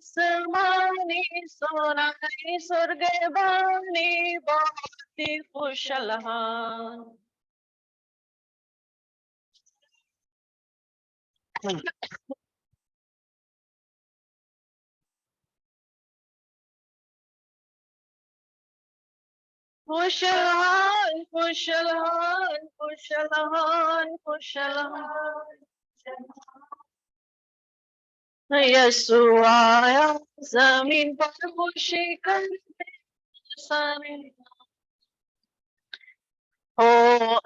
आसमानी सोनाई स्वर्ग बानी बहुत ही खुशलहान। खुशलहान खुशलहान खुशलहान खुशलहान यीशु आया जमीन पर खुशी करने सारे हो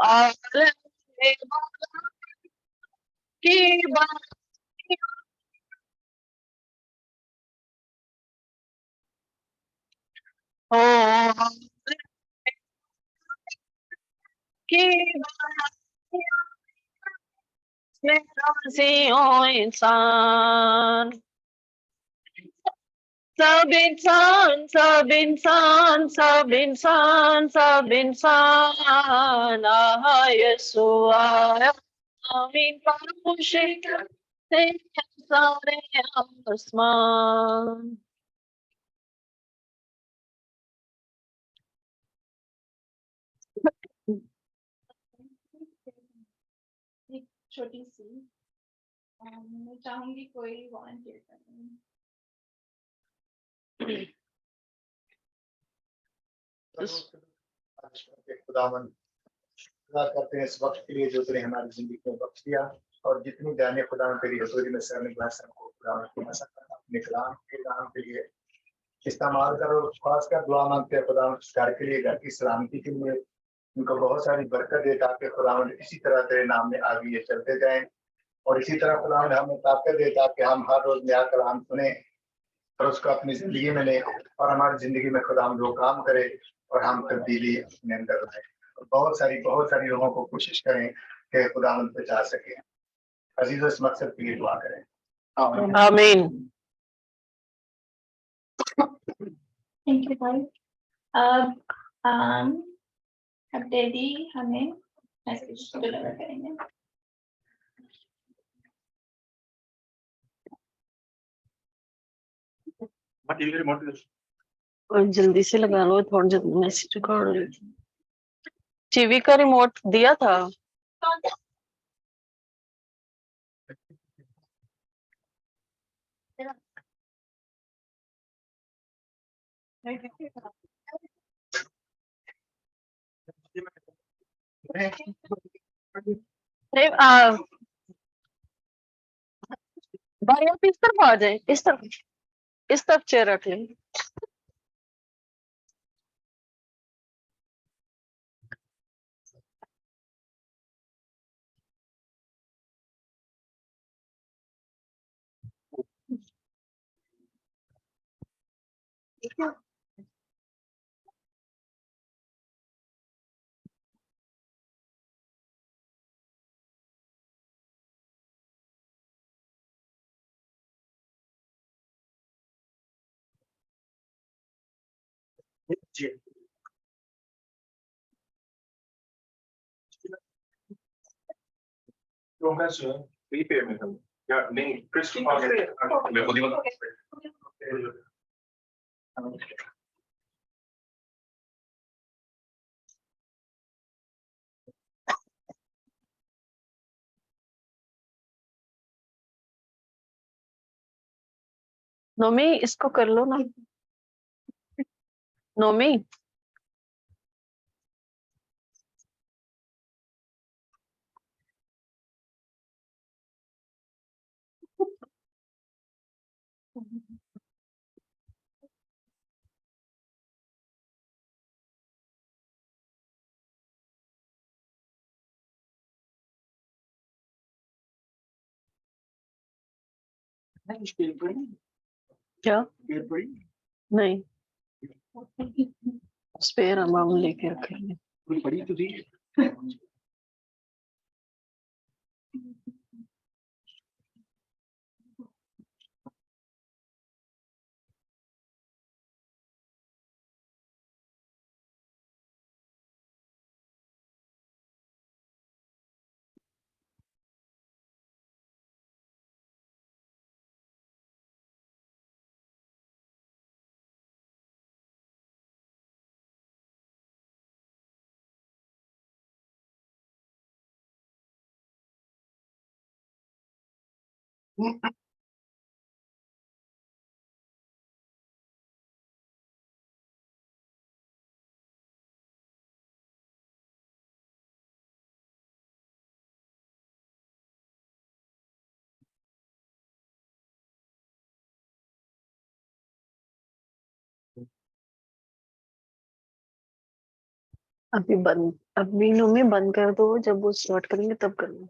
आलम में मौला की बात हो आलम की बात में राजी हो इंसान। सब इंसान सब इंसान सब इंसान सब इंसान आहा यीशु आया जमीन पर खुशी करते हैं सारे आसमान। एक छोटी सी मैं चाहूंगी कोई वॉलंटियर करें। खुदावन खुदा करते हैं इस वक्त के लिए जो तेरे हमारी जिंदगी में बख्श दिया और जितनी जाने खुदा तेरी हजूरी में सर निकला सबको खुदा अपने कलाम के नाम के लिए इस्तेमाल करो। खासकर दुआ मांगते हैं खुदा इस घर के लिए, घर की सलामती के लिए उनको बहुत सारी बरकत दे ताकि खुदा इसी तरह तेरे नाम में आगे ये चलते जाएं और इसी तरह खुदा हमें ताकत दे ताकि हम हर रोज नया कलाम सुने और उसको अपनी जिंदगी में ले और हमारी जिंदगी में खुदा वो काम करे और हम तब्दीली अपने अंदर लाए। बहुत सारी लोगों को कोशिश करें कि खुदा पे जा सके। अजीज इस मकसद के लिए दुआ करें। आमीन। थैंक यू भाई। अब डैडी हमें मैसेज डिलीवर करेंगे। जल्दी से लगा लो, थोड़ा जल्दी मैसेज रिकॉर्ड। टीवी का रिमोट दिया था। भाई आप इस तरफ आ जाए, इस तरफ चेयर रख लें। नोमी इसको कर लो ना, नोमी। क्या नहीं, स्पेयर हम लेके रखेंगे। अभी में बंद कर दो, जब वो स्टार्ट करेंगे तब करना।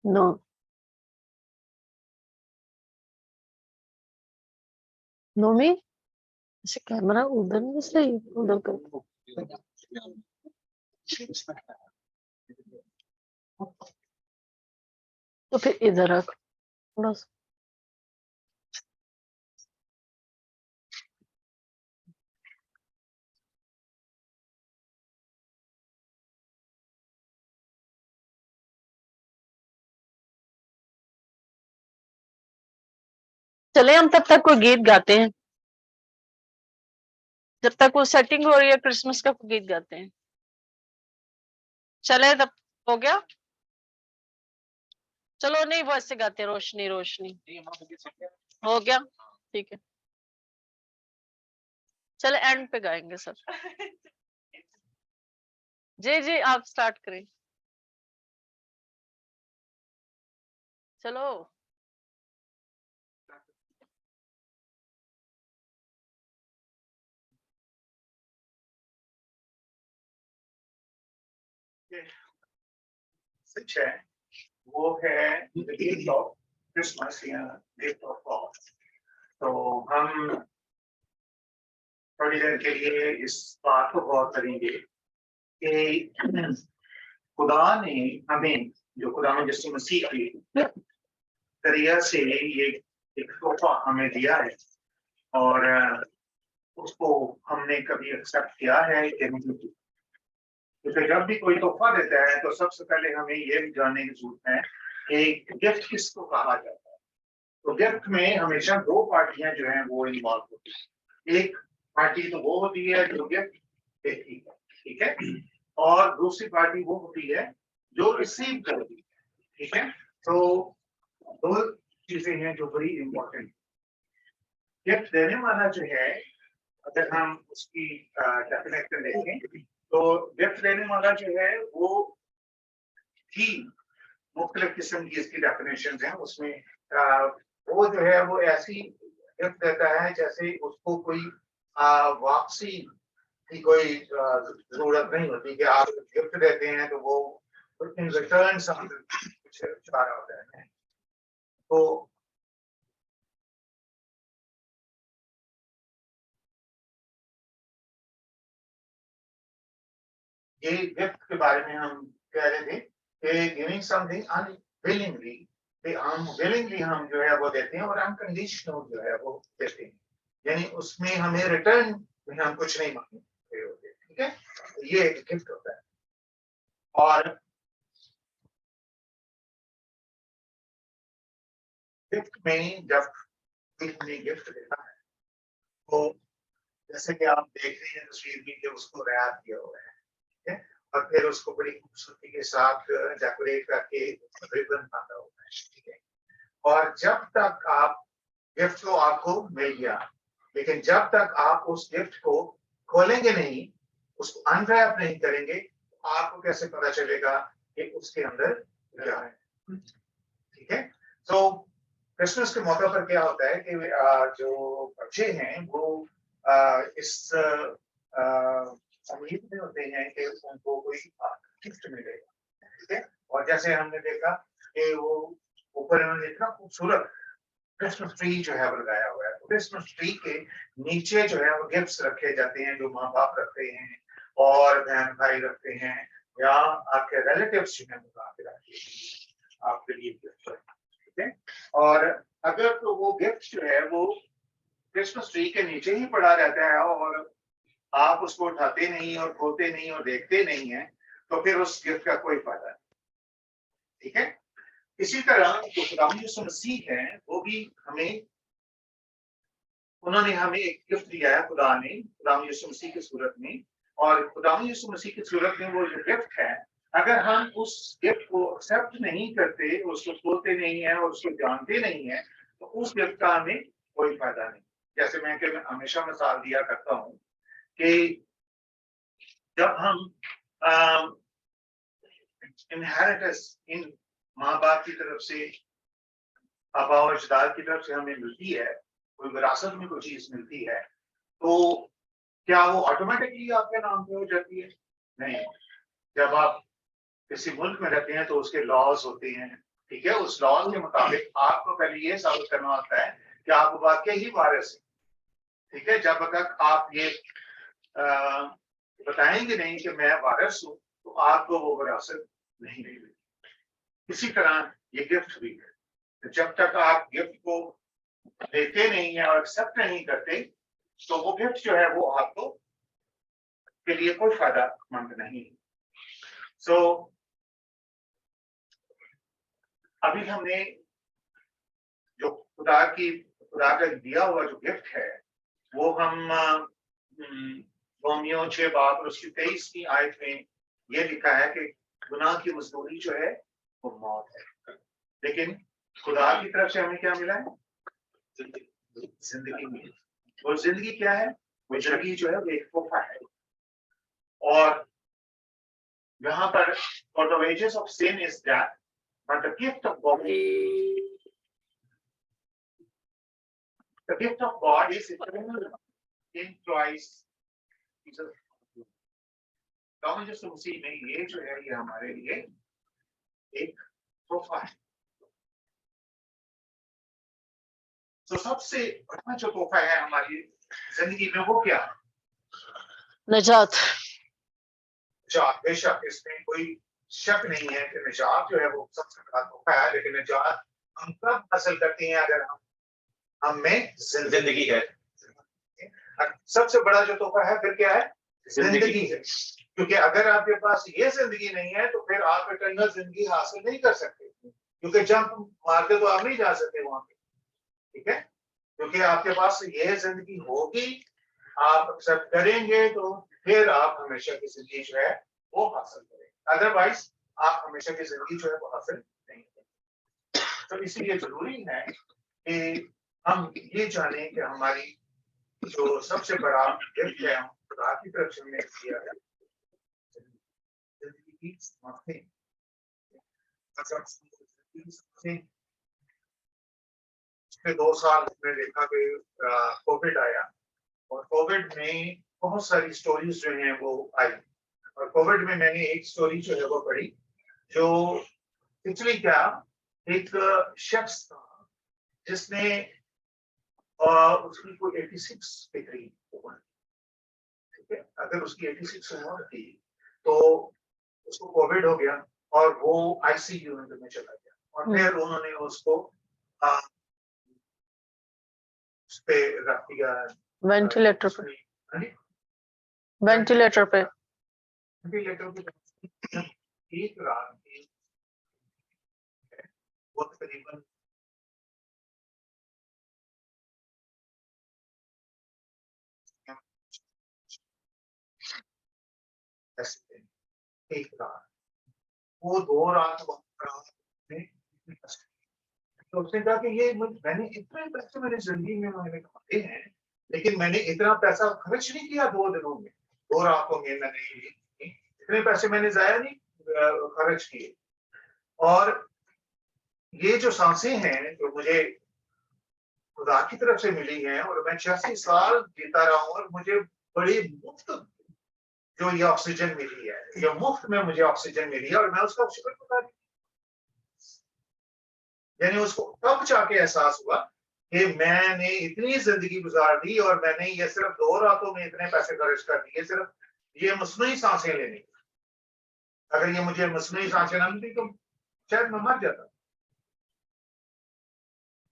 नो, नो में ऐसे कैमरा उधर नहीं सही, उधर कर। तो फिर इधर रख थोड़ा सा। चले हम तब तक कोई गीत गाते हैं, जब तक वो सेटिंग हो रही है क्रिसमस का, कोई गीत गाते हैं। चले तब, हो गया। चलो नहीं, वो ऐसे गाते हैं, रोशनी रोशनी। हो गया, ठीक है। चले एंड पे गाएंगे सब। जी जी, आप स्टार्ट करें। चलो। सच है, वो है the gift of Christmas या gift of God। तो हम थोड़ी देर के लिए इस बात को गौर करेंगे कि खुदा ने हमें, जो खुदा ने यीशु मसीह के जरिया से ये एक तोहफा हमें दिया है, और उसको हमने कभी एक्सेप्ट किया है कि नहीं। तो जब भी कोई तोहफा देता है तो सबसे पहले हमें ये जानने की जरूरत है कि गिफ्ट किसको कहा जाता है। तो गिफ्ट में हमेशा दो पार्टियां जो हैं वो इन्वॉल्व होती है। एक पार्टी तो वो होती है जो गिफ्ट देती है, ठीक है, और दूसरी पार्टी वो होती है जो रिसीव करती है, ठीक है। तो दो चीजें हैं जो बड़ी इंपॉर्टेंट। गिफ्ट देने वाला जो है, अगर हम उसकी डेफिनेशन देखें तो गिफ्ट देने वाला जो है वो भी मुख्तलिफ किस्म की इसकी डेफिनेशन हैं। उसमें वो जो है वो ऐसी गिफ्ट देता है जैसे उसको कोई वापसी की कोई जरूरत नहीं होती कि आप गिफ्ट देते हैं तो वो इन रिटर्न कुछ चाह रहा होता है। तो ये गिफ्ट के बारे में हम कह रहे थे कि गिविंग समथिंग अनविलिंगली, हम विलिंगली हम जो है वो देते हैं और अनकंडीशनल जो है वो देते हैं, यानी उसमें हमें रिटर्न में हम कुछ नहीं मांगते होते, ठीक है। तो ये एक गिफ्ट होता है। और गिफ्ट में जब कोई हमें गिफ्ट देता है तो जैसे कि आप देख रहे हैं तस्वीर में कि उसको रैप किया हुआ है, ठीक है, और फिर उसको बड़ी खूबसूरती के साथ डेकोरेट करके रिबन बांधा हुआ है, ठीक है। और जब तक आप गिफ्ट को आपको मिल गया, लेकिन जब तक आप उस गिफ्ट को खोलेंगे नहीं, उसको अनरैप नहीं करेंगे, तो आपको कैसे पता चलेगा कि उसके अंदर क्या है, ठीक है। तो क्रिसमस के मौके पर क्या होता है कि जो बच्चे हैं वो इस उम्मीद में होते हैं कि उनको कोई गिफ्ट मिलेगा, ठीक है। और जैसे हमने देखा कि वो ऊपर उन्होंने इतना खूबसूरत क्रिसमस ट्री जो है वो लगाया हुआ है, क्रिसमस ट्री के नीचे जो है वो गिफ्ट्स रखे जाते हैं जो माँ बाप रखते हैं और बहन भाई रखते हैं या आपके रिलेटिव्स जो है वो आपके रखते हैं आपके लिए गिफ्ट, ठीक है। और अगर तो वो गिफ्ट जो है वो क्रिसमस ट्री के नीचे ही पड़ा रहता है और आप उसको उठाते नहीं और खोलते नहीं और देखते नहीं है, तो फिर उस गिफ्ट का कोई फायदा नहीं, ठीक है। इसी तरह जो खुदावंद यीशु मसीह है वो भी उन्होंने हमें एक गिफ्ट दिया है, खुदा ने खुदावंद यीशु मसीह की सूरत में, और खुदावंद यीशु मसीह की सूरत में वो जो गिफ्ट है, अगर हम उस गिफ्ट को एक्सेप्ट नहीं करते, उसको खोलते नहीं है और उसको जानते नहीं है, तो उस गिफ्ट का हमें कोई फायदा नहीं। जैसे मैं हमेशा मिसाल दिया करता हूँ कि जब हम इनहेरिटेंस इन माँ बाप की तरफ से, आबा और अजदाद की तरफ से हमें मिलती है, कोई विरासत में कोई चीज मिलती है, तो क्या वो ऑटोमेटिकली आपके नाम पे हो जाती है? नहीं। जब आप किसी मुल्क में रहते हैं तो उसके लॉज होते हैं, ठीक है। उस लॉज के मुताबिक आपको पहले ये साबित करना होता है कि आप वाकई ही वारिस हैं, ठीक है। जब तक आप ये बताएंगे नहीं कि मैं वारिस हूँ, तो आपको वो विरासत नहीं मिलेगी। इसी तरह ये गिफ्ट भी है, जब तक आप गिफ्ट को लेते नहीं है और एक्सेप्ट नहीं करते, तो वो गिफ्ट जो है वो आपको के लिए कोई फायदा मंद नहीं। सो अभी हमने जो खुदा का दिया हुआ जो गिफ्ट है, वो हम रोमियो 6 बाब और उसकी 23 की आयत में ये लिखा है कि गुनाह की मजदूरी जो है वो मौत है, लेकिन खुदा की तरफ से हमें क्या मिला है? जिंदगी मिली। और जिंदगी क्या है? वो जिंदगी जो है वो एक तोहफा है। और यहाँ पर for the wages of sin is death, but the gift of God is eternal in Christ Jesus. यीशु मसीह में ये जो है ये हमारे लिए एक तोहफा है। तो सबसे बड़ा जो तोहफा है हमारी जिंदगी में वो क्या है? निजात। निजात। बेशक इसमें कोई शक नहीं है कि निजात जो है वो सबसे बड़ा तोहफा है, लेकिन निजात हम कब हासिल करते हैं? अगर हम में जिंदगी है। सबसे बड़ा जो तोहफा है फिर क्या है? जिंदगी है। क्योंकि अगर आपके पास ये जिंदगी नहीं है तो फिर आप इटर्नल जिंदगी हासिल नहीं कर सकते, क्योंकि जंप मारते तो आप नहीं जा सकते वहां पे, ठीक है। क्योंकि आपके पास ये जिंदगी होगी, आप एक्सेप्ट करेंगे तो फिर आप हमेशा की जिंदगी जो है वो हासिल करेंगे, अदरवाइज आप हमेशा की जिंदगी जो है वो हासिल नहीं करेंगे। तो इसलिए जरूरी है कि हम ये जाने कि हमारी जो सबसे बड़ा गिफ्ट है खुदा की तरफ से हमने किया है, जिंदगी की समाप्ति। पिछले 2 साल हमने देखा कि कोविड आया, और कोविड में बहुत सारी स्टोरीज जो हैं वो आई, और कोविड में मैंने एक स्टोरी जो है वो पढ़ी, जो एक्चुअली क्या, एक शख्स था जिसने उसकी कोई 86 के करीब उम्र, ठीक है। अगर उसकी 86 उम्र थी तो उसको कोविड हो गया और वो आईसीयू में चला गया, और फिर उन्होंने उसको उस पे रख दिया वेंटिलेटर पे। वेंटिलेटर पे एक रात में वो तकरीबन ऐसे दिन, एक रात, वो 2 रात में, तो उसने कहा कि ये मैंने इतने पैसे मेरी जिंदगी में मैंने कमाए हैं, लेकिन मैंने इतना पैसा खर्च नहीं किया 2 दिनों में, 2 रातों में मैंने इतने पैसे मैंने जाया नहीं खर्च किए। और ये जो सांसें हैं जो मुझे खुदा की तरफ से मिली हैं, और मैं 86 साल जीता रहा हूँ, और मुझे बड़ी मुफ्त जो ये ऑक्सीजन मिली है, ये मुफ्त में मुझे ऑक्सीजन मिली है, और मैं उसका शुक्रगुजार, यानी उसको तब जाके एहसास हुआ कि मैंने इतनी जिंदगी गुजार दी और मैंने ये सिर्फ 2 रातों में इतने पैसे खर्च कर दिए, सिर्फ ये मसनूई सांसें लेने। अगर ये मुझे मसनूई सांसें ना मिलती तो शायद मैं मर जाता।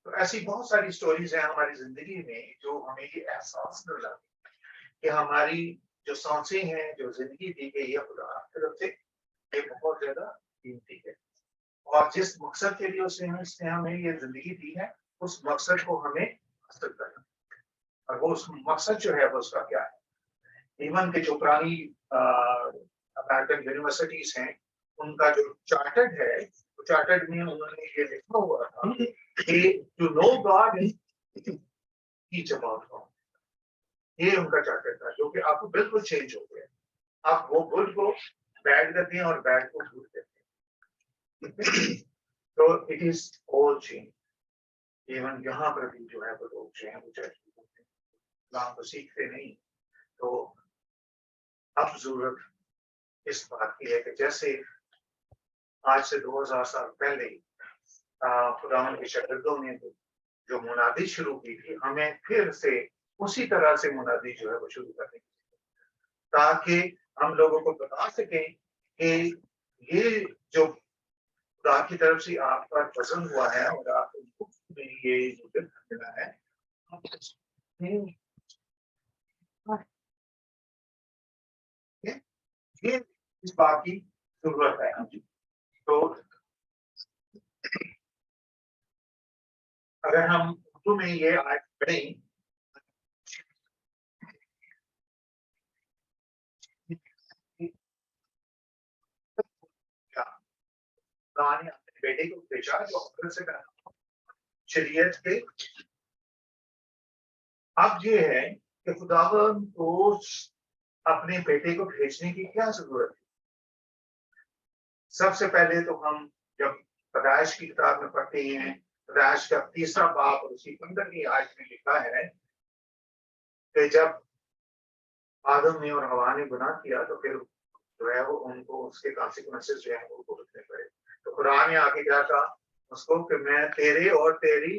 तो ऐसी बहुत सारी स्टोरीज हैं हमारी जिंदगी में जो हमें ये एहसास दिलाती कि हमारी जो सांसें हैं, जो जिंदगी दी गई है खुदा की तरफ से, ये बहुत ज्यादा कीमती है, और जिस मकसद के लिए उसने हमें ये जिंदगी दी है, उस मकसद को हमें हासिल करना, और वो उस मकसद जो है वो उसका क्या है। इवन के जो पुरानी अमेरिकन यूनिवर्सिटीज हैं, उनका जो चार्टर्ड है, तो चार्टर्ड में उन्होंने ये लिखा हुआ था कि to know God is teach about God. ये उनका चार्टर्ड था, जो कि आपको बिल्कुल चेंज हो गया। आप वो गुड को बैड करते हैं और बैड को गुड करते हैं। तो it is all change. Even यहाँ पर भी जो है वो लोग जो है वो इस्लाम को सीखते नहीं। तो अब जरूरत इस बात की है कि जैसे आज से 2000 साल पहले खुदावन के शागिर्दों ने जो मुनादी शुरू की थी, हमें फिर से उसी तरह से मुनादी जो है वो शुरू करनी, ताकि हम लोगों को बता सकें कि ये जो खुदा की तरफ से आप पर पसंद हुआ है और आपको ये जो मिला है, ये इस बात की जरूरत है। तो अगर हम उर्दू में ये आज पढ़ें, अपने बेटे को भेजा जो औरत से कहना शरीयत के। अब ये है कि खुदावन को अपने बेटे को भेजने की क्या जरूरत है। सबसे पहले तो हम जब पैदाइश की किताब में पढ़ते हैं, पैदाइश का 3रा बाब और उसकी 15वीं आयत में लिखा है कि जब आदम ने और हवा ने गुनाह किया तो फिर जो है वो उनको उसके कॉन्सिक्वेंसेस जो है वो भुगतने पड़े। तो कुरान ने आगे क्या कहा उसको कि मैं तेरे और तेरी,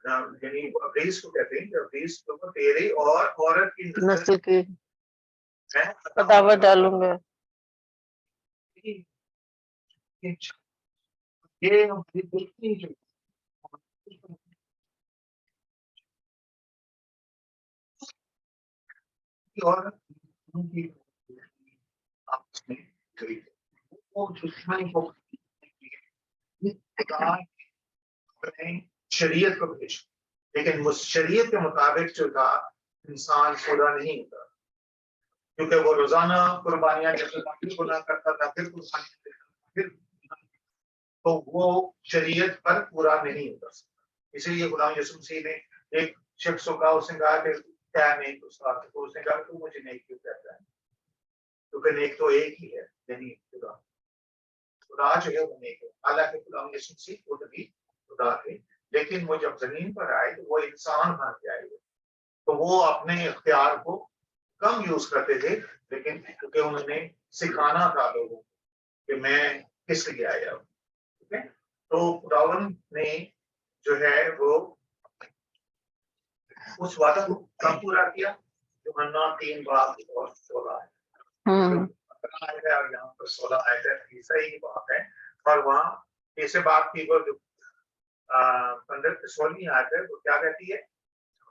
यानी अब्लीस को कहते हैं, अब्लीस को तेरे और औरत की नस्ल की मैं अदावत डालूंगा। ये हमारी दुश्मनी जो और उनकी आपस में गई, वो दुश्मनी को शरीयत को भेज, लेकिन उस शरीयत के मुताबिक जो था इंसान खुदा नहीं होता, क्योंकि वो रोजाना कुर्बानियां जैसे फिर गुनाह करता था, फिर कुर्बानियां देता था, फिर तो वो शरीयत पर पूरा नहीं होता। इसीलिए खुदा यीशु मसीह ने एक शख्स को कहा, उसने कहा कि क्या नेक उसका, तो उसने कहा तू मुझे नेक क्यों कहता है, क्योंकि नेक तो एक ही है, यानी खुदा। खुदा जो है वो नेक है। हालांकि खुदा यीशु मसीह खुद भी खुदा थे, लेकिन वो जब जमीन पर आए तो वो इंसान बन के आए, तो वो अपने इख्तियार को कम यूज करते थे, लेकिन क्योंकि उन्होंने सिखाना था लोगों को कि मैं किस लिए आया हूँ। ठीक है, तो खुदावन ने जो है वो उस वादा को कब पूरा किया, यूहन्ना 3 बाब और 16 है। 15 आयत है और यहाँ पर 16 आयत है, तीसरा ही बात है। और वहाँ तीसरे बाब की वो जो 16वीं आयत है वो क्या कहती है,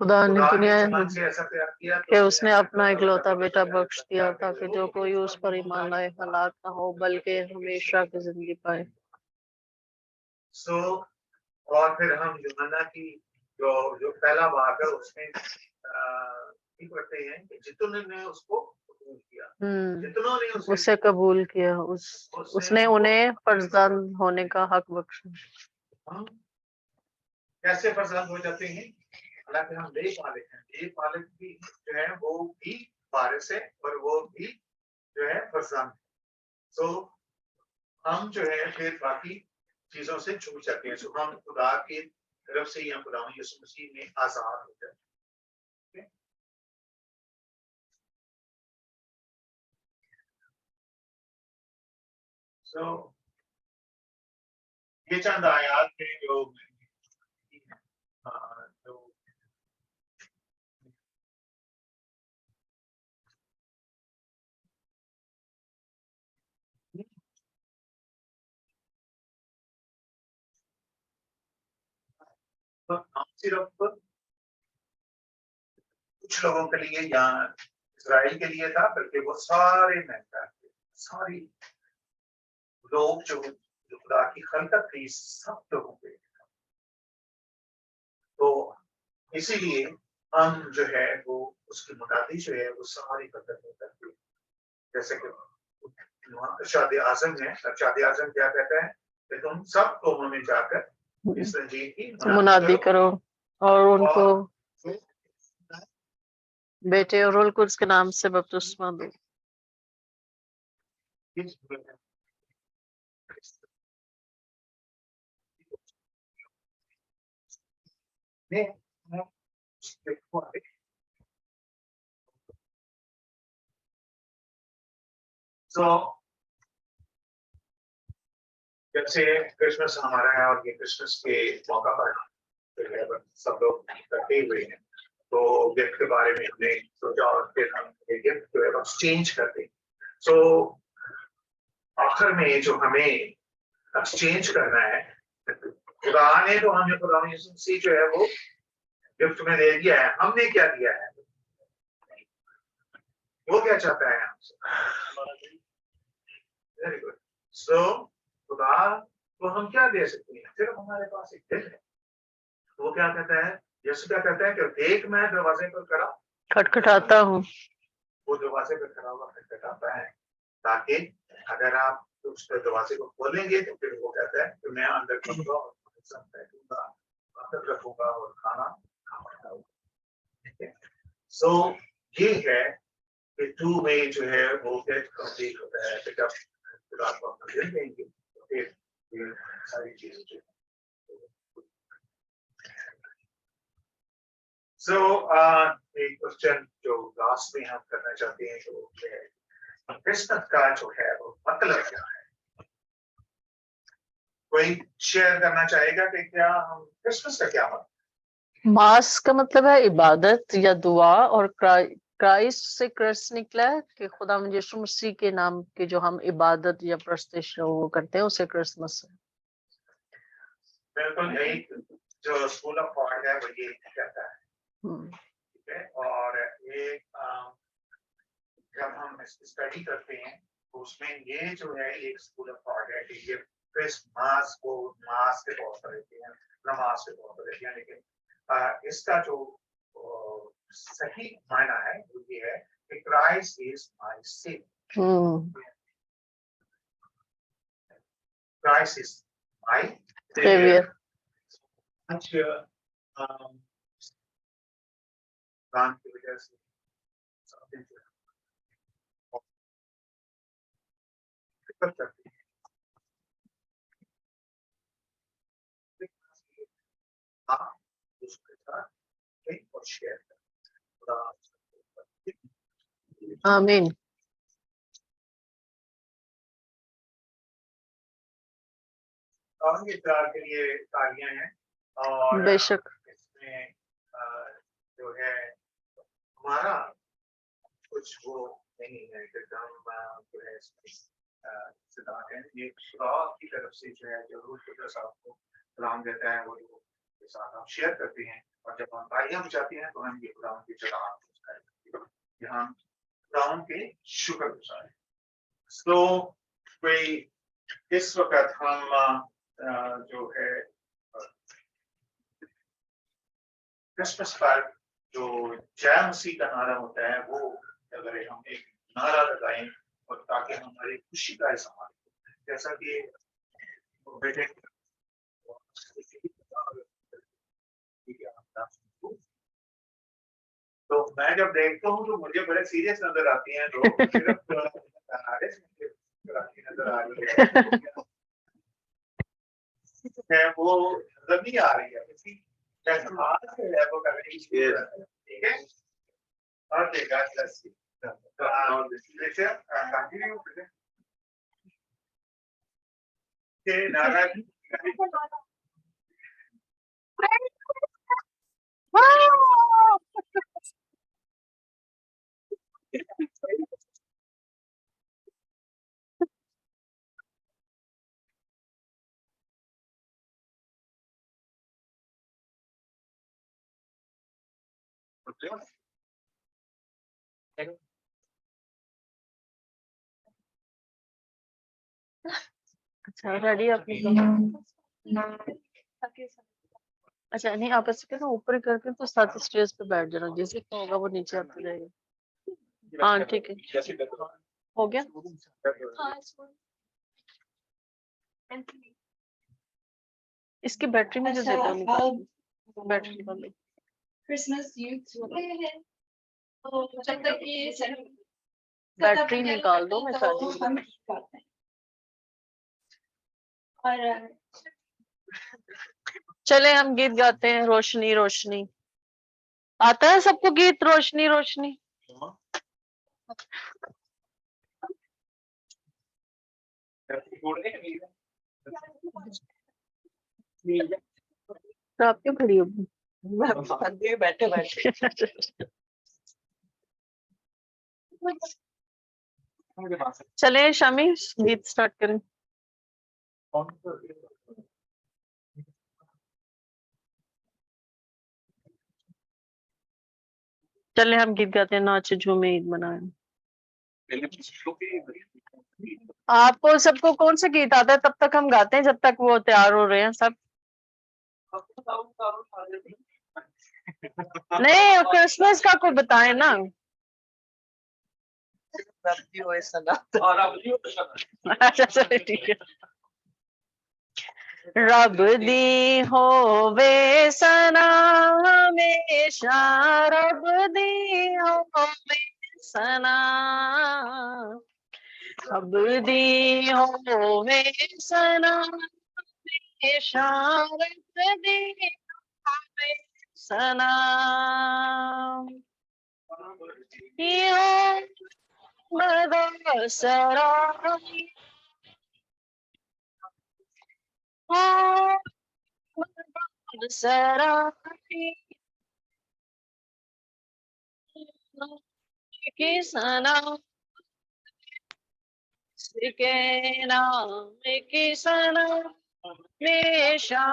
खुदा ने दुनिया जहान से ऐसा प्यार किया कि उसने अपना इकलौता बेटा बख्श दिया ताकि जो कोई उस पर ईमान लाए हलाक ना हो बल्कि हमेशा की जिंदगी पाए। सो और फिर हम यूहन्ना की जो पहला बाब है उसमें पढ़ते हैं कि जितनों ने उसको कबूल किया, जितनों ने उसे कबूल किया, उसने उन्हें फर्जंद होने का हक बख्शा। हम कैसे फर्जंद हो जाते हैं? हालांकि हम बेपालक हैं, बेपालक भी जो है वो भी वारिस है और वो भी जो है फर्जंद। तो हम जो है फिर बाकी चीजों से छूट जाते हैं, तो हम खुदा की तरफ से या खुदा यीशु मसीह में आजाद हो जाते हैं। So, ये चंद आयात में जो सिर्फ कुछ लोगों के लिए या इजराइल के लिए था, बल्कि वो सारे मैनकाइंड थे, सारी लोग जो खुदा की खलकत थी, सब लोगों के लिए। तो इसीलिए हम जो है वो उसकी मुताबिक जो है वो सारी खलकत में करते हैं। जैसे कि शादी आजम है, शादी आजम क्या कहता है कि तुम सब कौमों में जाकर इस इंजील की मुनादी करो और उनको बेटे और रूल कुद्स के नाम से बपतिस्मा दो। जैसे क्रिसमस हमारा है और ये क्रिसमस के मौका पर सब लोग इकट्ठे हुए हैं, तो गिफ्ट के बारे में हमने सोचा और फिर हम गिफ्ट जो है एक्सचेंज करते हैं। सो आखिर में जो हमें एक्सचेंज करना है, खुदा ने तो हमें खुदा यीशु मसीह जो है वो गिफ्ट में दे दिया है, हमने क्या दिया है? वो क्या चाहता है हमसे? Very good. सो खुदा तो हम क्या दे सकते हैं? सिर्फ हमारे पास एक दिल है। तो वो क्या कहता है? यीशु क्या कहता है कि देख मैं दरवाजे पर खड़ा खटखटाता हूँ। वो दरवाजे पर खड़ा हुआ खटखटाता है, ताकि अगर आप उस दरवाजे को खोलेंगे तो फिर वो कहता है कि मैं अंदर घुसूंगा और बैठूंगा, बात रखूंगा और खाना खाऊंगा। सो ये है कि टू में जो है वो गेट कंप्लीट होता है, जब खुदा को अपना दिल देंगे तो फिर ये सारी चीजें जो एक क्वेश्चन जो लास्ट में हम करना चाहते हैं तो क्रिसमस का जो है वो मतलब क्या है? कोई शेयर करना चाहेगा कि क्या हम क्रिसमस का क्या मतलब? मास का मतलब है इबादत या दुआ, और क्राइस्ट से क्रस्ट निकला है कि खुदा यीशु मसीह के नाम की जो हम इबादत या प्रस्तिश वो करते हैं उसे क्रिसमस है। बिल्कुल यही जो स्कूल ऑफ थॉट है वो ये कहता है। ठीक है, और ये जब हम स्टडी करते हैं तो उसमें ये जो है एक स्कूल ऑफ थॉट है कि ये क्रिसमस को मास के तौर पर लेते हैं, नमाज के तौर पर लेते हैं, लेकिन इसका जो सही मायना है वो ये है कि Christ is my saviour, Christ is my saviour. काम की वजह से करती है आप उसके साथ और शेयर करें। आमीन। के लिए तालियां हैं, और बेशक इसमें जो है हमारा कुछ वो नहीं है कि हम जो है सिद्धांत है, ये खुदा की तरफ से जो है जरूर कुदरत आपको कलाम देता है, वो के साथ हम शेयर करते हैं, और जब हम तालियां बजाते हैं तो हम ये खुदा की जगह हम खुदा के शुक्र गुजार हैं। तो कोई इस वक्त हम जो है क्रिसमस पर जो जय मसीह का नारा होता है वो अगर हम एक नारा लगाएं और ताकि हमारी खुशी का इजहार जैसा कि बेटे तो मैं जब देखता हूँ तो मुझे बड़े सीरियस नजर आती हैं लोग सिर्फ नारे नजर आ रही है वो नजर नहीं आ रही है किसी हाथ से है वो करने की ठीक है और देखा कंटिन्यू के नारा अच्छा रेडी अपनी अच्छा नहीं आप ऐसे कहना ऊपर करके तो साथ स्टेज पे बैठ जाना जैसे होगा वो नीचे आते जाएगा हाँ ठीक है हो गया इसकी बैटरी मुझे दे दो निकाल बैटरी निकाल लो क्रिसमस यूथ जब तक ये बैटरी निकाल दो मैं चार्जिंग हम करते हैं और चले हम गीत गाते हैं रोशनी रोशनी आता है सबको गीत रोशनी रोशनी तो आप क्यों खड़ी होगी बैठे बैठे चले शामी गीत स्टार्ट करें चले हम गीत गाते हैं नाचे झूमे ईद मनाए आपको सबको कौन सा गीत आता है तब तक हम गाते हैं जब तक वो तैयार हो रहे हैं सब नहीं क्रिसमस का कोई बताए ना अच्छा चलिए ठीक है रब दी होवे सना हमेशा रब दी होवे सना रब दी होवे सना हमेशा रब दी होवे सना यो मदसरा सराही की सना के नाम की सना हमेशा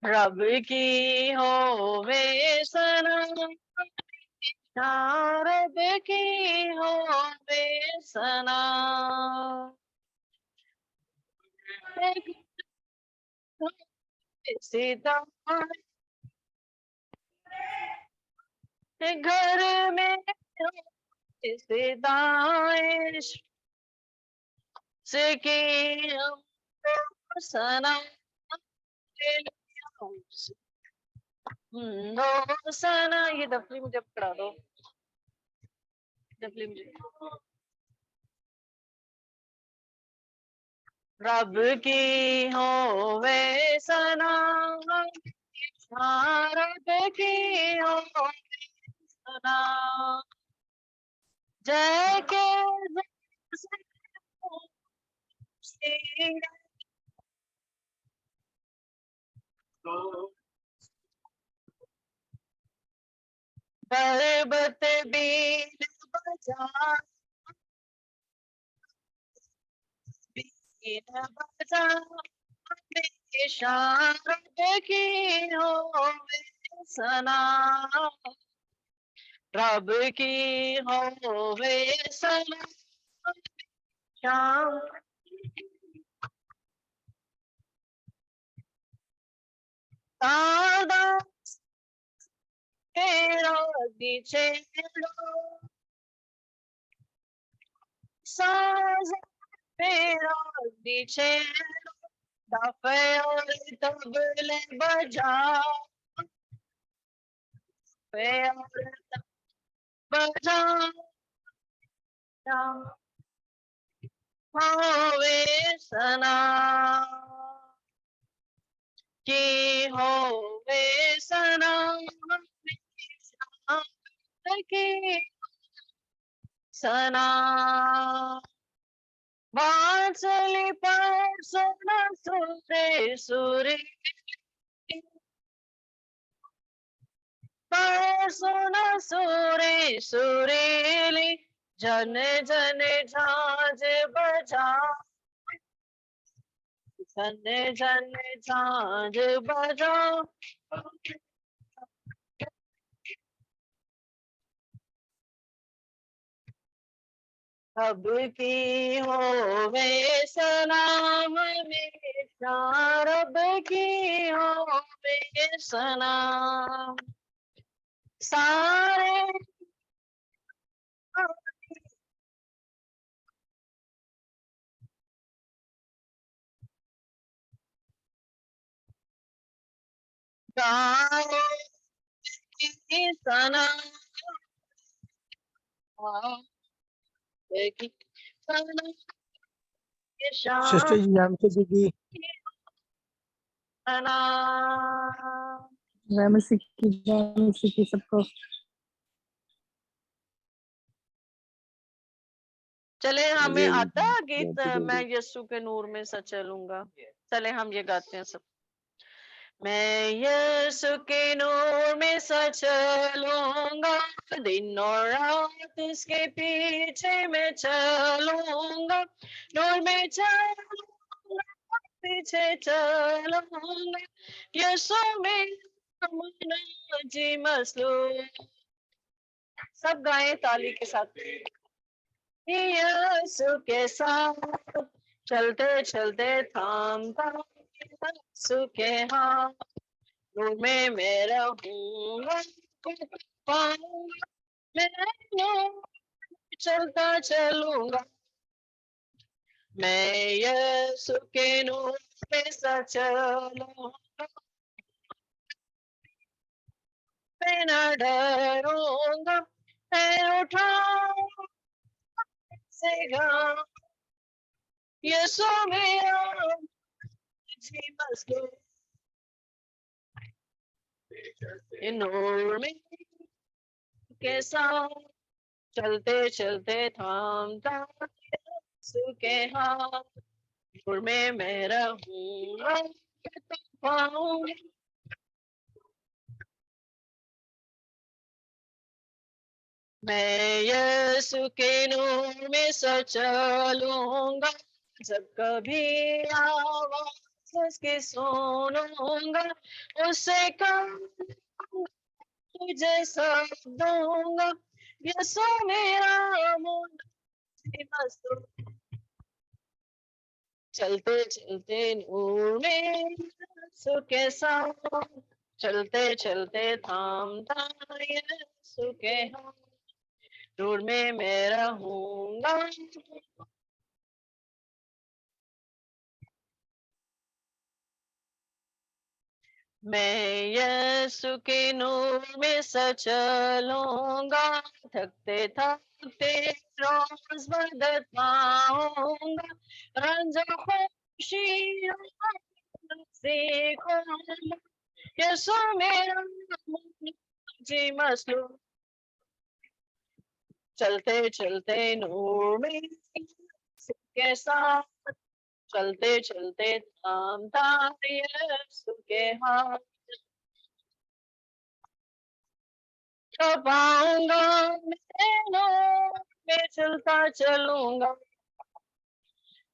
रब की होवे सना रब की होवे सना सीता घर में सीताएं से की सना सना ये डफली मुझे पकड़ा दो डफली मुझे रब की होवे सना रब की होवे सना जय के पर्वत बीन बजा बीन बजा शारद की होवे सना रब की होवे सना श्याम सादा तेरा दिचेलो साजा तेरा दिचेलो दफे और तबले बजा दफे और बजा होवे सना की होवे सना की सना वांसली पर सोना सुरे सुरे पर सोना सुरे सुरेली जन जन झांझ बजा जन जन झांझ बजा अब की होवे सलाम हमेशा रब की होवे सलाम सारे गाओ की सलाम की सलाम के सिस्टर शान जी रामचंद्र दीदी सलाम जय मसीह की सबको। चले हमें मुझे आता है गीत जय मसीह मैं की। यीशु के नूर में सचलूंगा। चले हम ये गाते हैं सब। मैं यीशु के नूर में सचलूंगा दिन और रात इसके पीछे मैं चलूंगा नूर में चलूंगा पीछे चलूंगा यीशु में जी मसलू सब गाएं ताली के साथ। यीशु के साथ चलते चलते थामता यीशु के हाथ में मैं रहूंगा पाऊंगा मैं चलता चलूंगा मैं यीशु के नूर में चलूंगा मैं न डरूंगा मैं उठाऊंगा यीशु मेरा जी मसलू नूर में के साथ चलते चलते थामता यीशु के हाथ नूर में मैं रहूंगा पाऊंगा मैं यीशु के नूर में चलूंगा जब कभी आवाज उसकी सुनूंगा उसे कम तुझे सब दूंगा यीशु मेरा मुझे मसलू चलते चलते नूर में यीशु के साथ चलते चलते थामता यीशु के हाथ नूर में मैं रहूंगा मैं यीशु के नूर में चलूंगा थकते थकते रोज मदद पाऊंगा रंज खुशी सीखूंगा यीशु मेरा जी मसलू चलते चलते नूर में के साथ चलते चलते थामता यीशु के हाथ पाऊंगा मैं चलता चलूंगा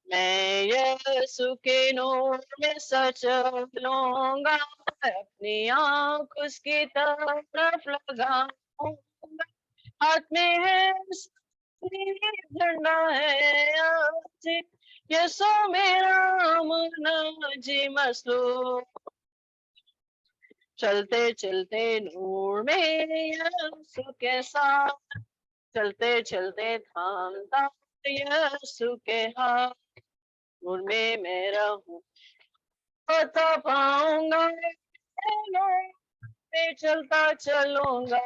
मैं यीशु के नूर में चलूंगा अपनी आँख उसकी तरफ लगाऊंगा हाथ में है झंडा है आज यीशु मेरा मुन्ना जी मसलू चलते चलते नूर में यीशु के साथ, चलते चलते थामता यीशु के हाथ, नूर में मैं रहूं तो पाऊंगा, नूर में चलता चलूंगा।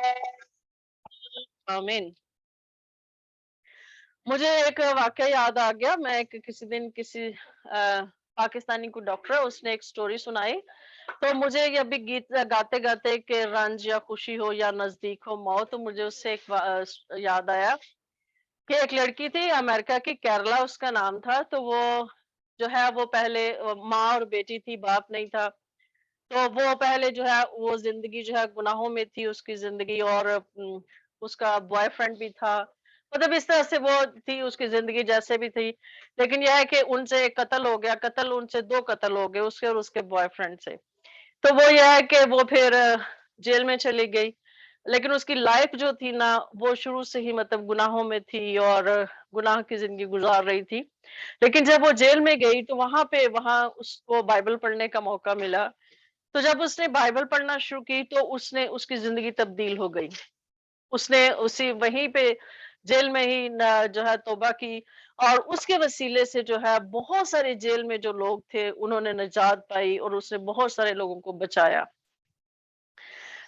आमीन। मुझे एक वाक्य याद आ गया। मैं किसी दिन किसी पाकिस्तानी को डॉक्टर है, उसने एक स्टोरी सुनाई। तो मुझे ये अभी गीत गाते गाते के रंज या खुशी हो या नजदीक हो मौत, तो मुझे उससे एक याद आया कि एक लड़की थी अमेरिका की, केरला उसका नाम था। तो वो जो है वो पहले माँ और बेटी थी, बाप नहीं था। तो वो पहले जो है वो जिंदगी जो है गुनाहों में थी उसकी जिंदगी, और उसका बॉयफ्रेंड भी था। मतलब इस तरह से वो थी, उसकी जिंदगी जैसे भी थी। लेकिन यह है कि उनसे एक कत्ल हो गया, कत्ल उनसे दो कत्ल हो गए, उसके और उसके बॉयफ्रेंड से। तो वो यह है कि वो फिर जेल में चली गई। लेकिन उसकी लाइफ जो थी ना, वो शुरू से ही मतलब गुनाहों में थी और गुनाह की जिंदगी गुजार रही थी। लेकिन जब वो जेल में गई तो वहां उसको बाइबल पढ़ने का मौका मिला। तो जब उसने बाइबल पढ़ना शुरू की तो उसने उसकी जिंदगी तब्दील हो गई। उसने उसी वहीं पे जेल में ही जो है तौबा की, और उसके वसीले से जो है बहुत सारे जेल में जो लोग थे उन्होंने निजात पाई, और उसने बहुत सारे लोगों को बचाया।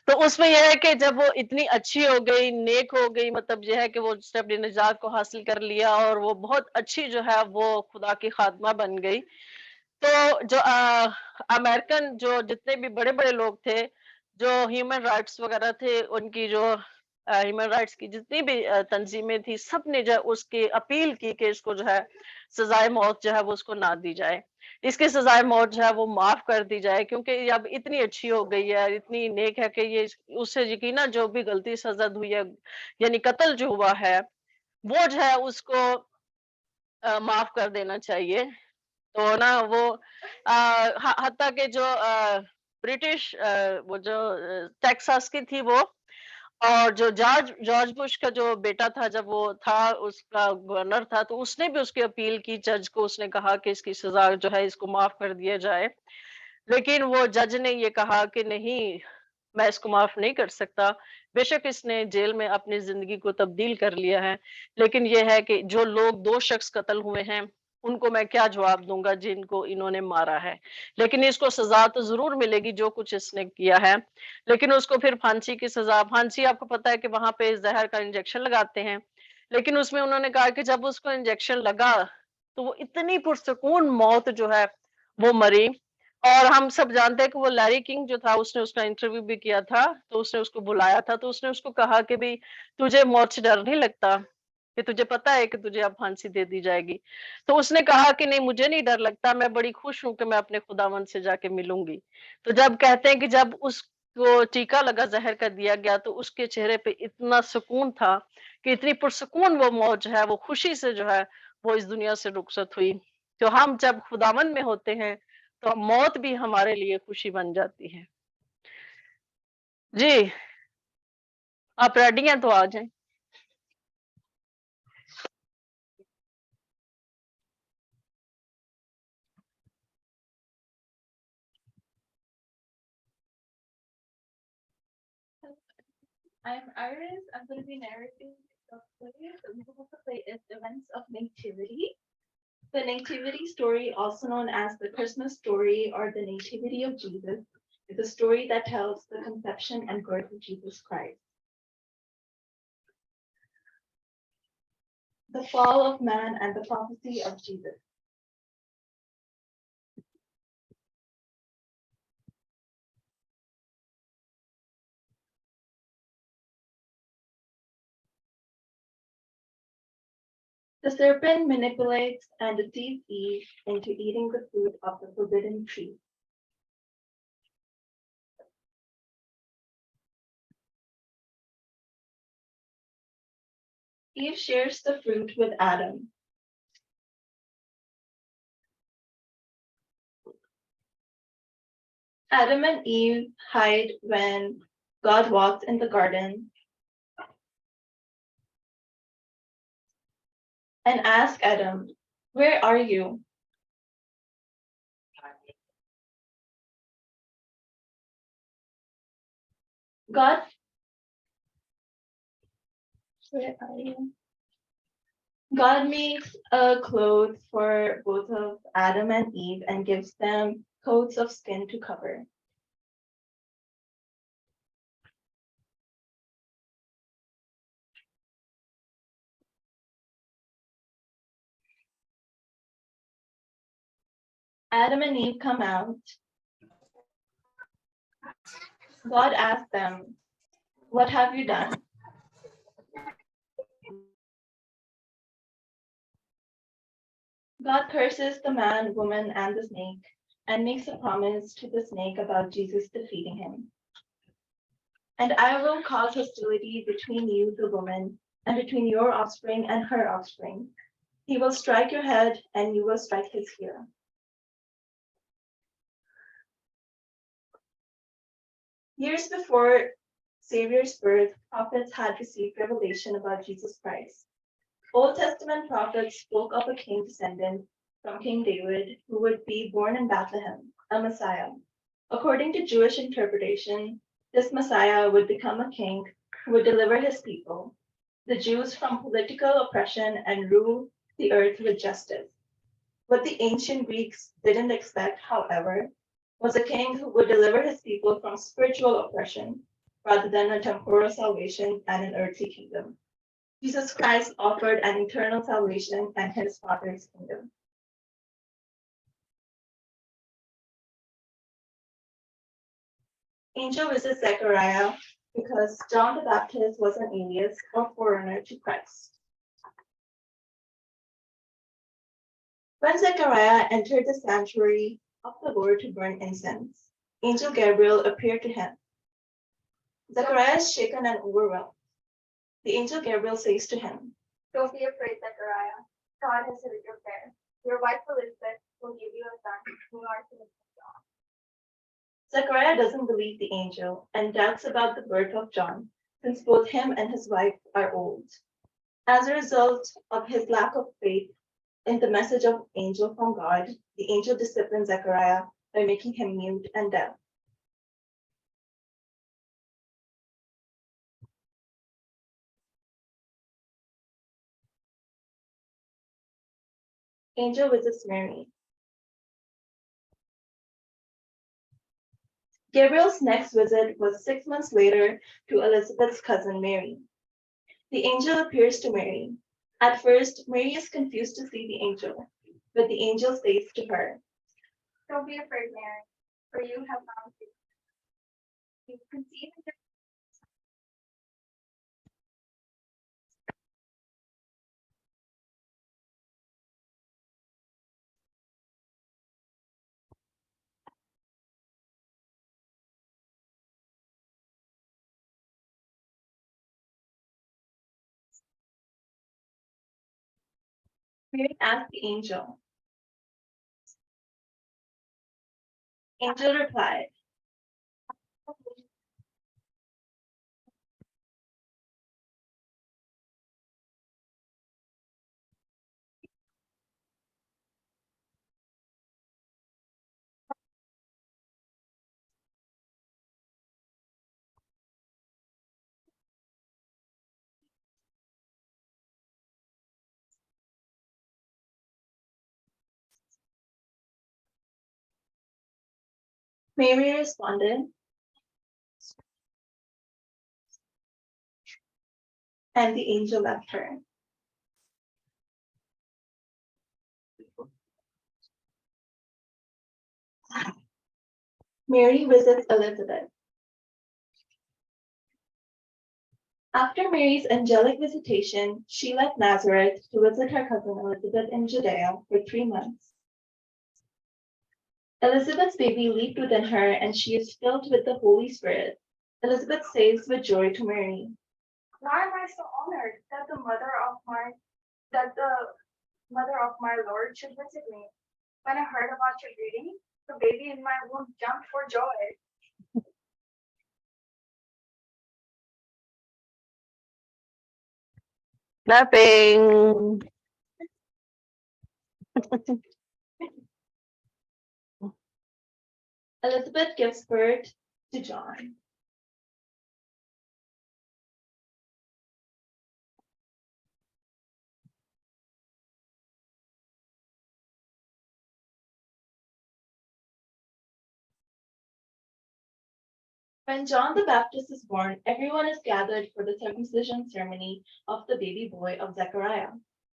तो उसमें यह है कि जब वो इतनी अच्छी हो गई, नेक हो गई, मतलब यह है कि वो उसने अपनी निजात को हासिल कर लिया और वो बहुत अच्छी जो है वो खुदा की खादमा बन गई। तो जो अमेरिकन जो जितने भी बड़े बड़े लोग थे, जो ह्यूमन राइट्स वगैरह थे, उनकी जो ह्यूमन राइट्स की जितनी भी तंजीमें थी, सब ने जो है उसकी अपील की कि इसको जो है सजाए मौत जो है वो उसको ना दी जाए, इसकी सजाए मौत जो है वो माफ कर दी जाए, क्योंकि ये अब इतनी अच्छी हो गई है, इतनी नेक है कि ये उससे यकीनन जो भी गलती सजा हुई है, यानी कत्ल जो हुआ है, वो जो है उसको माफ कर देना चाहिए। तो ना वो हत्ता के जो ब्रिटिश वो जो टेक्सास की थी वो, और जो जॉर्ज जॉर्ज बुश का जो बेटा था, जब वो था उसका गवर्नर था, तो उसने भी उसकी अपील की जज को, उसने कहा कि इसकी सजा जो है इसको माफ कर दिया जाए। लेकिन वो जज ने ये कहा कि नहीं, मैं इसको माफ नहीं कर सकता। बेशक इसने जेल में अपनी जिंदगी को तब्दील कर लिया है, लेकिन ये है कि जो लोग दो शख्स कत्ल हुए हैं उनको मैं क्या जवाब दूंगा जिनको इन्होंने मारा है। लेकिन इसको सजा तो जरूर मिलेगी जो कुछ इसने किया है। लेकिन उसको फिर फांसी की सजा, फांसी आपको पता है कि वहां पे जहर का इंजेक्शन लगाते हैं। लेकिन उसमें उन्होंने कहा कि जब उसको इंजेक्शन लगा तो वो इतनी पुरसकून मौत जो है वो मरी। और हम सब जानते हैं कि वो लैरी किंग जो था, उसने उसका इंटरव्यू भी किया था, तो उसने उसको बुलाया था, तो उसने उसको कहा कि भाई तुझे मौत से डर नहीं लगता, कि तुझे पता है कि तुझे अब फांसी दे दी जाएगी। तो उसने कहा कि नहीं, मुझे नहीं डर लगता, मैं बड़ी खुश हूं कि मैं अपने खुदावंद से जाके मिलूंगी। तो जब कहते हैं कि जब उसको टीका लगा, जहर का दिया गया, तो उसके चेहरे पे इतना सुकून था कि इतनी पुरसुकून वो मौत जो है वो खुशी से जो है वो इस दुनिया से रुखसत हुई। तो हम जब खुदावंद में होते हैं तो मौत भी हमारे लिए खुशी बन जाती है। जी, आप रेडी हैं तो आ जाएं। I'm Iris. I'm going to be narrating the play. The book of the play is Events of Nativity. The Nativity story, also known as the Christmas story or the Nativity of Jesus, is a story that tells the conception and birth of Jesus Christ. The fall of man and the prophecy of Jesus. The serpent manipulates and deceives Eve into eating the fruit of the forbidden tree. Eve shares the fruit with Adam. Adam and Eve hide when God walks in the garden and ask Adam, "Where are you?" God, where are you? God makes a cloth for both of Adam and Eve and gives them coats of skin to cover. Adam and Eve come out. God asks them, "What have you done?" God curses the man, woman, and the snake and makes a promise to the snake about Jesus defeating him. "And I will cause hostility between you, the woman, and between your offspring and her offspring. He will strike your head, and you will strike his heel." Years before Savior's birth, prophets had received revelation about Jesus Christ. Old Testament prophets spoke of a king descendant from King David who would be born in Bethlehem, a Messiah. According to Jewish interpretation, this Messiah would become a king who would deliver his people, the Jews, from political oppression and rule the earth with justice. What the ancient Greeks didn't expect, however, was a king who would deliver his people from spiritual oppression rather than a temporal salvation and an earthly kingdom. Jesus Christ offered an eternal salvation and his Father's kingdom. Angel visits Zechariah because John the Baptist was an alias or foreigner to Christ. When Zechariah entered the sanctuary of the Lord to burn incense, Angel Gabriel appeared to him. Zechariah is shaken and overwhelmed. The angel Gabriel says to him, "Don't be afraid, Zechariah. God has heard your prayer. Your wife Elizabeth will give you a son, who you are to name John." Zechariah doesn't believe the angel and doubts about the birth of John, since both him and his wife are old. As a result of his lack of faith in the message of angel from God, the angel disciplines Zechariah by making him mute and deaf. Angel visits Mary. Gabriel's next visit was 6 months later to Elizabeth's cousin Mary. The angel appears to Mary. At first, Mary is confused to see the angel, but the angel says to her, "Don't be afraid, Mary, for you have found favor. You conceive in your Mary asked the angel. Angel replied, Mary responded, and the angel left her. Mary visits Elizabeth. After Mary's angelic visitation, she left Nazareth to visit her cousin Elizabeth in Judea for 3 months. Elizabeth's baby leaped within her, and she is filled with the Holy Spirit. Elizabeth says with joy to Mary, why am I so honored that the mother of my Lord should visit me? When I heard about your greeting, the baby in my womb jumped for joy." Clapping. Elizabeth gives birth to John. When John the Baptist is born, everyone is gathered for the circumcision ceremony of the baby boy of Zechariah.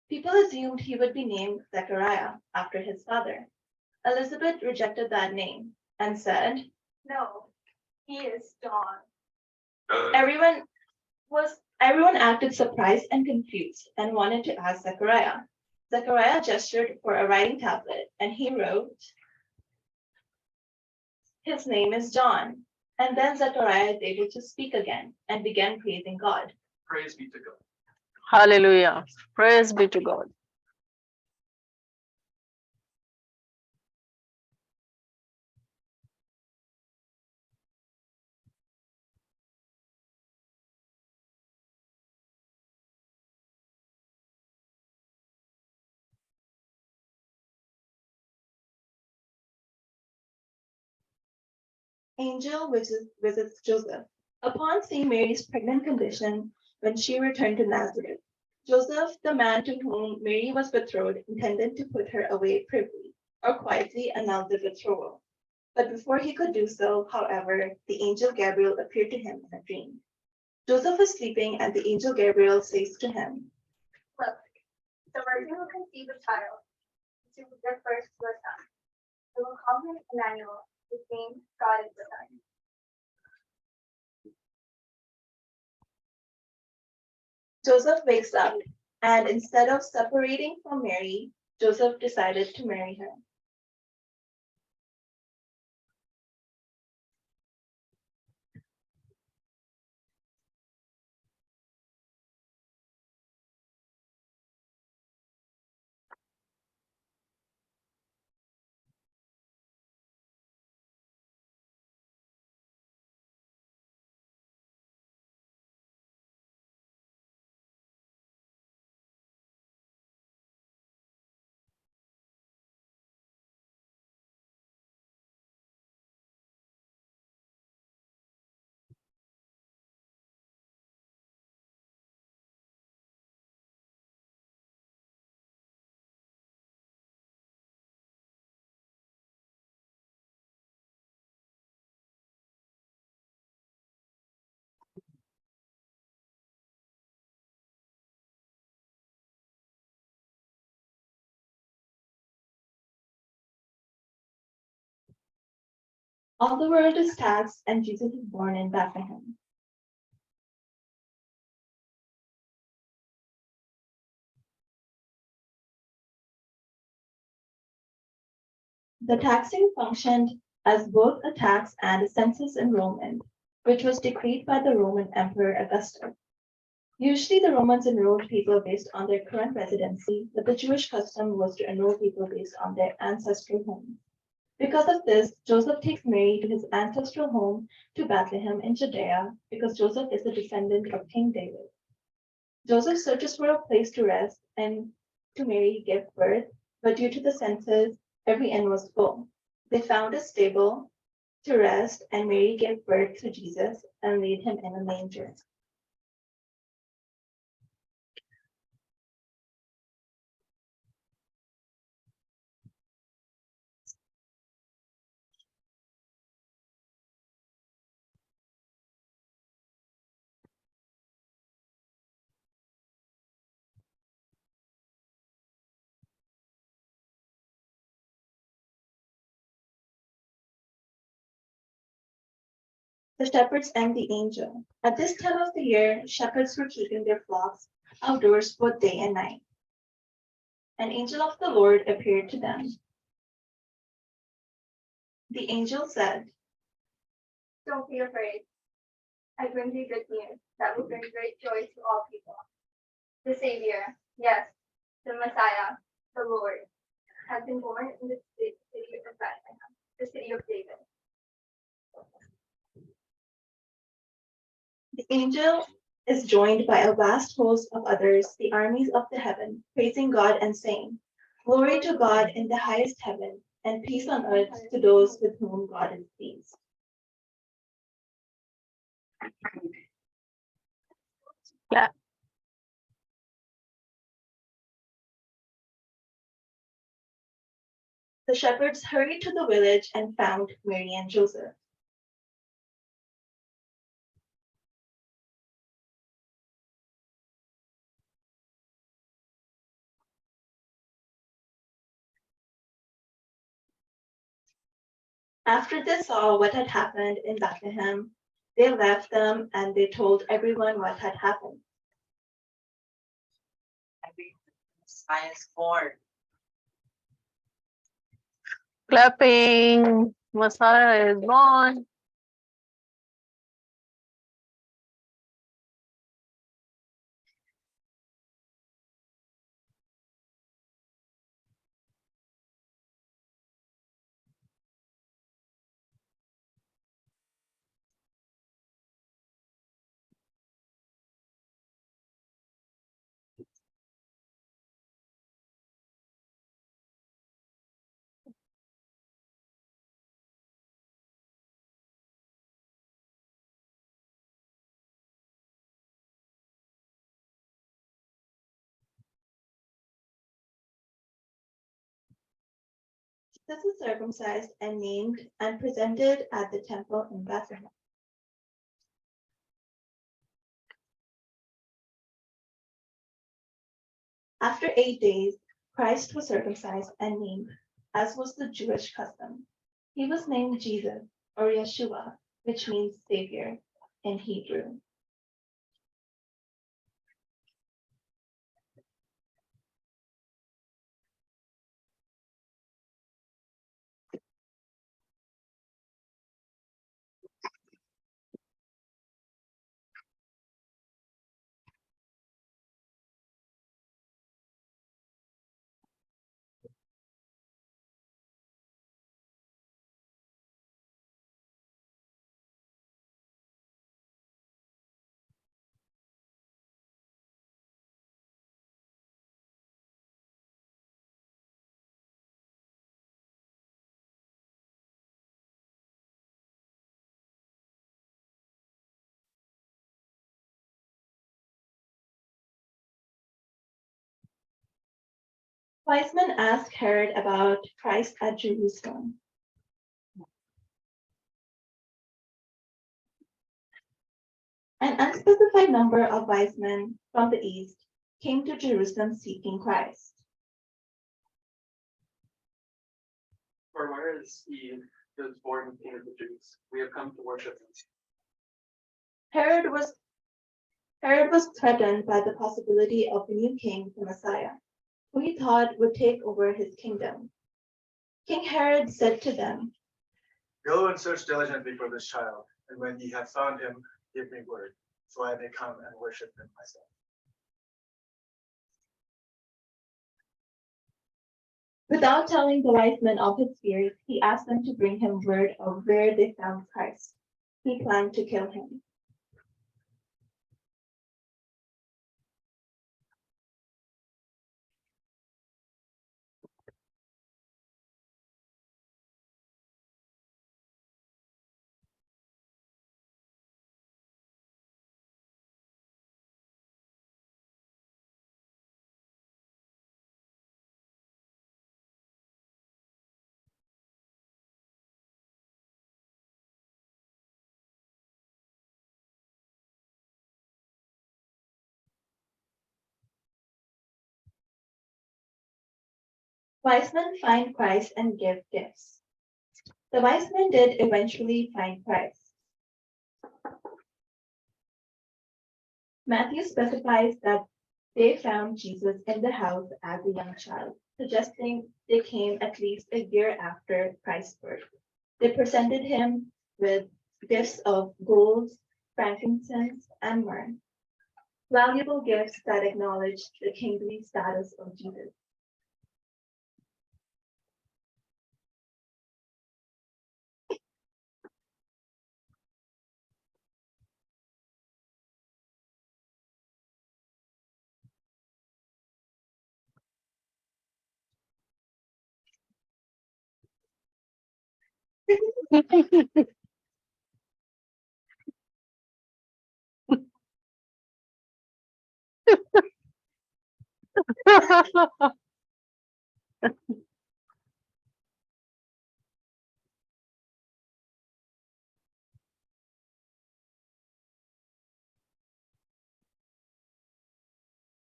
People assumed he would be named Zechariah after his father. Elizabeth rejected that name and said, No, he is John. everyone everyone acted surprised and confused and wanted to ask Zechariah. Zechariah gestured for a writing tablet and he wrote, his name is John. And then Zechariah is able to speak again and began praising God. Praise be to God. Hallelujah. Praise be to God. Angel visits Joseph. Upon seeing Mary's pregnant condition when she returned to Nazareth, Joseph, the man to whom Mary was betrothed, intended to put her away privily or quietly announced the betrothal. But before he could do so, however, the angel Gabriel appeared to him in a dream. Joseph was sleeping, and the angel Gabriel says to him, Look, the virgin will conceive a child. She will give birth to a son. They will call him Emmanuel, which means God is with us. Joseph wakes up, and instead of separating from Mary, Joseph decided to marry her. All the world is taxed, and Jesus is born in Bethlehem. The taxing functioned as both a tax and a census enrollment, which was decreed by the Roman Emperor Augustus. Usually, the Romans enrolled people based on their current residency, but the Jewish custom was to enroll people based on their ancestral homes. Because of this, Joseph takes Mary to his ancestral home to Bethlehem in Judea, because Joseph is a descendant of King David. Joseph searches for a place to rest and to Mary give birth, but due to the census, every inn was full. They found a stable to rest, and Mary gave birth to Jesus and laid him in a manger. The shepherds and the angel. At this time of the year, shepherds were keeping their flocks outdoors both day and night. An angel of the Lord appeared to them. The angel said, Don't be afraid. I bring you good news that will bring great joy to all people. The Savior, yes, the Messiah, the Lord, has been born in the city of Bethlehem, the city of David. the angel is joined by a vast host of others, the armies of the heaven, praising God and saying, Glory to God in the highest heaven, and peace on earth to those with whom God is pleased. Yeah. The shepherds hurried to the village and found Mary and Joseph. After they saw what had happened in Bethlehem, they left them and they told everyone what had happened. Messiah is born. Clapping. Messiah is born. Jesus was circumcised and named and presented at the temple in Bethlehem. After 8 days, Christ was circumcised and named, as was the Jewish custom. He was named Jesus, or Yeshua, which means Savior in Hebrew. Wise men asked Herod about Christ at Jerusalem. An unspecified number of wise men from the east came to Jerusalem seeking Christ. For where is he who is born King of the Jews? We have come to worship him. Herod was threatened by the possibility of a new king, the Messiah, who he thought would take over his kingdom. King Herod said to them, Go and search diligently for this child, and when ye have found him, give me word, so I may come and worship him myself. Without telling the wise men of his fears, he asked them to bring him word of where they found Christ. He planned to kill him. Wise men find Christ and give gifts. The wise men did eventually find Christ. Matthew specifies that they found Jesus in the house as a young child, suggesting they came at least a year after Christ's birth. They presented him with gifts of gold, frankincense, and myrrh, valuable gifts that acknowledged the kingly status of Jesus.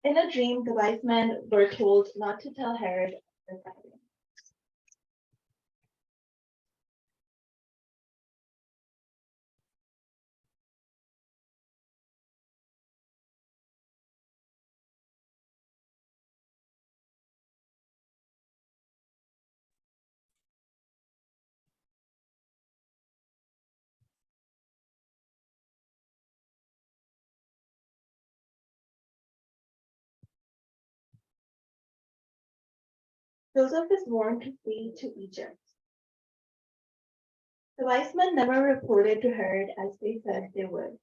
In a dream, the wise men were told not to tell Herod the sighting. Joseph is warned to flee to Egypt. The wise men never reported to Herod as they said they would.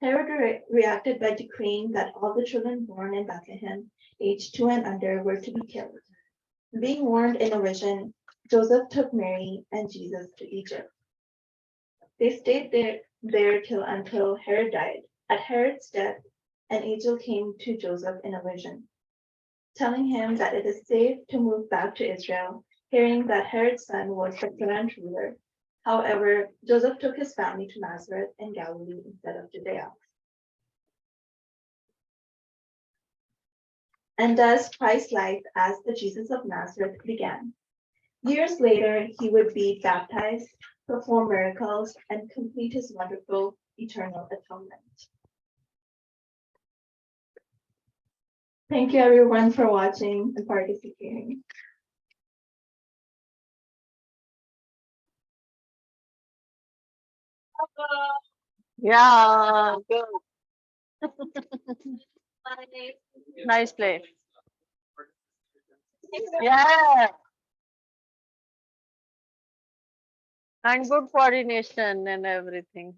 Herod reacted by decreeing that all the children born in Bethlehem, aged 2 and under, were to be killed. Being warned in a vision, Joseph took Mary and Jesus to Egypt. They stayed there until Herod died. At Herod's death, an angel came to Joseph in a vision, telling him that it is safe to move back to Israel, hearing that Herod's son was the current ruler. However, Joseph took his family to Nazareth in Galilee instead of Judea. And thus Christ's life as the Jesus of Nazareth began. Years later, he would be baptized, perform miracles, and complete his wonderful eternal atonement. Thank you everyone for watching and participating. Yeah, good. Nice play. Yeah, and good coordination and everything.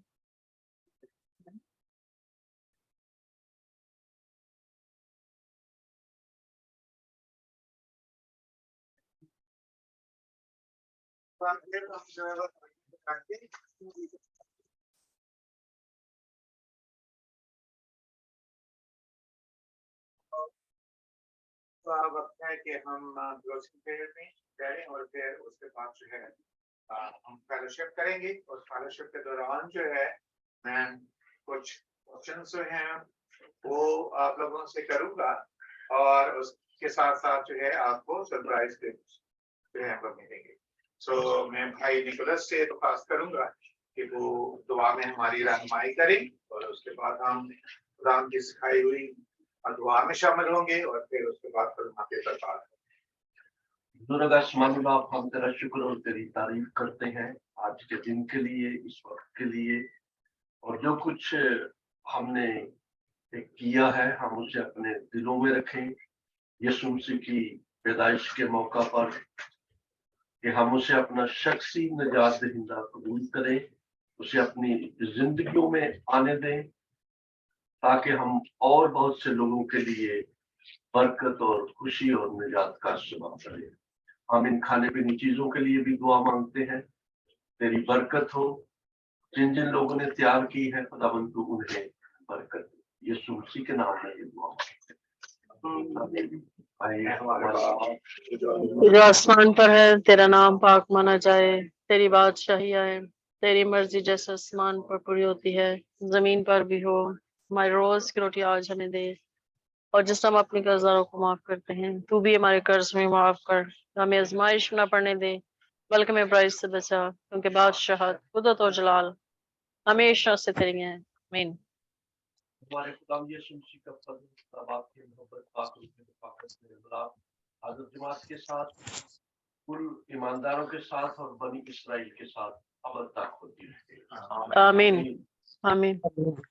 तो अब वक्त है कि हम closing period में करें और फिर उसके बाद जो है हम फेलोशिप करेंगे और फेलोशिप के दौरान जो है मैं कुछ क्वेश्चन जो हैं वो आप लोगों से करूंगा और उसके साथ साथ जो है आपको सरप्राइज जो है हम लोग मिलेंगे। सो मैं भाई निकोलस से दरख्वास्त करूंगा कि वो दुआ में हमारी रहनुमाई करें और उसके बाद हम खुदा की सिखाई हुई दुआ में शामिल होंगे और फिर उसके बाद फरमाते पर बात बुजुर्ग आसमानी बाप, हम तेरा शुक्र और तेरी तारीफ करते हैं आज के दिन के लिए, इस वक्त के लिए, और जो कुछ हमने किया है हम उसे अपने दिलों में रखें। यीशु मसीह की पैदाइश के मौका पर कि हम उसे अपना शख्सी निजात दहिंदा कबूल करें, उसे अपनी जिंदगियों में आने दें ताकि हम और बहुत से लोगों के लिए बरकत और खुशी और निजात का सबब करें। हम इन खाने पीने चीजों के लिए भी दुआ मांगते हैं, तेरी बरकत हो। जिन जिन लोगों ने तैयार की है खुदावंद तू उन्हें बरकत दे। यीशु मसीह के नाम में ये दुआ जो आसमान पर है तेरा नाम पाक माना जाए, तेरी बादशाही आए, तेरी मर्जी जैसे आसमान पर पूरी होती है जमीन पर भी हो। हमारी रोज की रोटी आज हमें दे और जिस हम अपने कर्जदारों को माफ करते हैं तू भी हमारे कर्ज में माफ कर, हमें आजमाइश में न पड़ने दे बल्कि हमें बुराई से बचा, क्योंकि बादशाहत कुदरत और जलाल हमेशा से तेरी है। आमीन। हमारे खुदा यीशु मसीह का फजल, बाप की मोहब्बत, पाक हज़रत जमात के साथ, कुल ईमानदारों के साथ और बनी इस्राइल के साथ अब तक होती रहे। आमीन आमीन। आमीन।